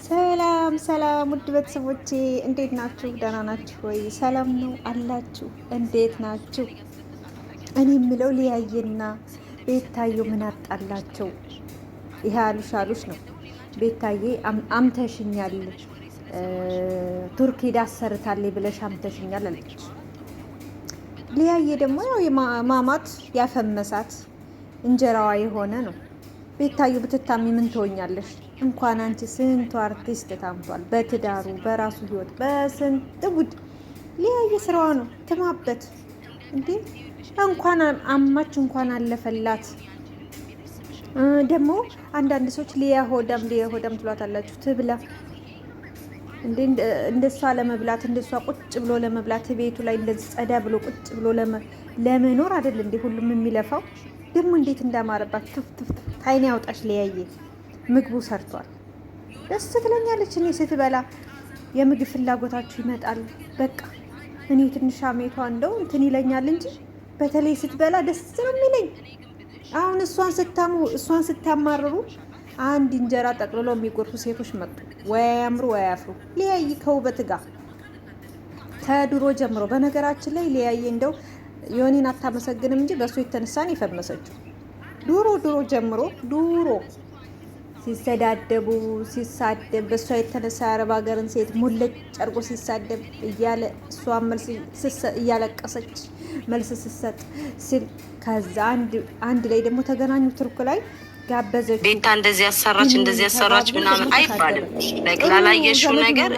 ሰላም ሰላም ውድ ቤተሰቦቼ እንዴት ናችሁ? ደህና ናችሁ ወይ? ሰላም ነው አላችሁ? እንዴት ናችሁ? እኔ የምለው ሊያየና ቤታዬ ምን አጣላቸው? ይሄ አሉሽ ነው። ቤታዬ አምተሽኛል፣ ቱርክ ሄዳ አሰርታለች ብለሽ አምተሽኛል አለች። ሊያየ ደግሞ ያው የማማት ያፈመሳት እንጀራዋ የሆነ ነው። ቤታዬ ብትታሚ ምን ትሆኛለሽ? እንኳን አንቺ ስንቱ አርቲስት ታምቷል፣ በትዳሩ በራሱ ህይወት በስንት ጉድ። ሊያየ ስራዋ ነው ትማበት እንዴ! እንኳን አማች እንኳን አለፈላት። ደግሞ አንዳንድ ሰዎች ሊያ ሆዳም ትሏታላችሁ። ትብላ እንዴ! እንደሷ ለመብላት እንደሷ ቁጭ ብሎ ለመብላት ቤቱ ላይ እንደዚህ ጸዳ ብሎ ቁጭ ብሎ ለመኖር አይደል እንዴ ሁሉም የሚለፋው? ደግሞ እንዴት እንዳማረባት ትፍትፍ ታይኔ ያውጣሽ። ሊያየ ምግቡ ሰርቷል፣ ደስ ትለኛለች። እኔ ስትበላ የምግብ ፍላጎታችሁ ይመጣል። በቃ እኔ ትንሽ አሜቷ እንደው እንትን ይለኛል እንጂ በተለይ ስትበላ ደስ ነው የሚለኝ። አሁን እሷን ስታማርሩ አንድ እንጀራ ጠቅልሎ የሚጎርሱ ሴቶች መጡ። ወይ ያምሩ ወይ ያፍሩ። ሊያይ ከውበት ጋር ከድሮ ጀምሮ በነገራችን ላይ ሊያይ እንደው ዮኒን አታመሰግንም እንጂ በእሱ የተነሳን የፈመሰችው ድሮ ጀምሮ ሲሰዳደቡ ሲሳደብ በእሷ የተነሳ የአረብ ሀገርን ሴት ሙለጭ ጨርቆ ሲሳደብ እያለ እሷን መልስ እያለቀሰች መልስ ስትሰጥ ሲል ከዛ አንድ ላይ ደግሞ ተገናኙ። ቱርክ ላይ ጋበዘች። ቤታ እንደዚህ ያሰራች ምናምን አይባልም። ላላየሽው ነገር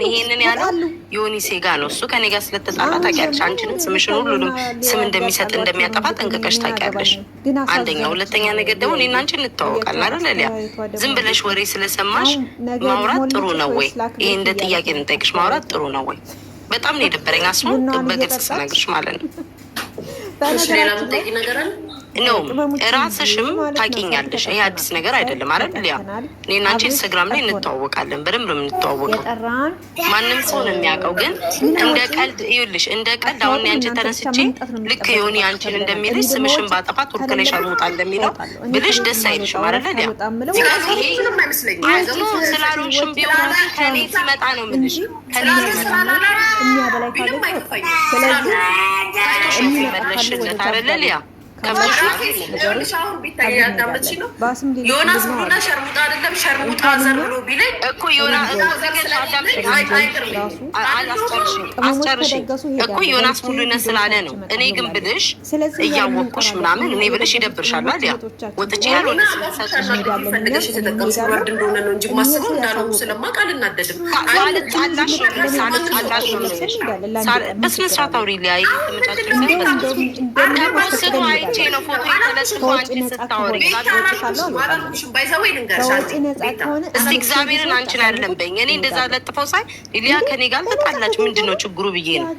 ይሄንን ያለው ዮኒ ሴጋ ነው። እሱ ከኔ ጋር ስለተጣላ ታውቂያለሽ። አንቺንም ስምሽን ሁሉንም ስም እንደሚሰጥ እንደሚያጠፋ ጠንቅቀሽ ታውቂያለሽ። አንደኛ፣ ሁለተኛ ነገር ደግሞ እኔና አንቺ እንተዋወቃለን አይደል? ሊያ ዝም ብለሽ ወሬ ስለሰማሽ ማውራት ጥሩ ነው ወይ? ይሄ እንደ ጥያቄ እንጠይቅሽ። ማውራት ጥሩ ነው ወይ? በጣም ነው የደበረኝ። አስሞ በግልጽ ስነግርሽ ማለት ነው። ሌላ ምጠቂ ነገር አለ ነው ራስሽም ታውቂኛለሽ። ይሄ አዲስ ነገር አይደለም አይደል? ሊያ እኔና አንቺ ኢንስታግራም ላይ እንተዋወቃለን፣ በደንብ ነው የምንተዋወቀው። ማንም ሰው ነው የሚያውቀው። ግን እንደ ቀልድ ይኸውልሽ፣ እንደ ቀልድ አሁን ያንቺ ተነስቼ ልክ ዮኒ አንቺን እንደሚልሽ ስምሽን ባጠፋ ቱርክ ላይ ሻልሞጣ እንደሚለው ብልሽ ደስ አይልሽም አይደል? ሊያ አንቺ ስላልሆንሽም ቢሆን ከኔ ሲመጣ ነው የምልሽ። ከኔ ሲመጣ የሚመለሽለት አይደለ? ሊያ ዮናስ ብሎና ሸርሙጣ አይደለም ሸርሙጣ ዘር ብሎ ቢለኝ እኮ ዮናስ ሁሉን ስላለ ነው። እኔ ግን ብልሽ እያወቅኩሽ ምናምን እኔ ብልሽ ይደብርሻል አይደል? ወጥቼ ያልሆነ ፈለገሽ የተጠቀምሽ ወርድ እንደሆነ ነው እንጂ ማስበው እንዳለው ስለማውቅ አልናደድም። ሳልጣላሽ በስነ ስርዓት አውሪ። ላይ ተመቻቸ ነው ፎቶ የተለጥፎ አንቺ ስታወሪ እስቲ እግዚአብሔርን አንቺን አይደለም በይኝ። እኔ እንደዛ ለጥፈው ሳይ ሊያ ከኔ ጋር ተጣላች ምንድን ነው ችግሩ ብዬ ነው።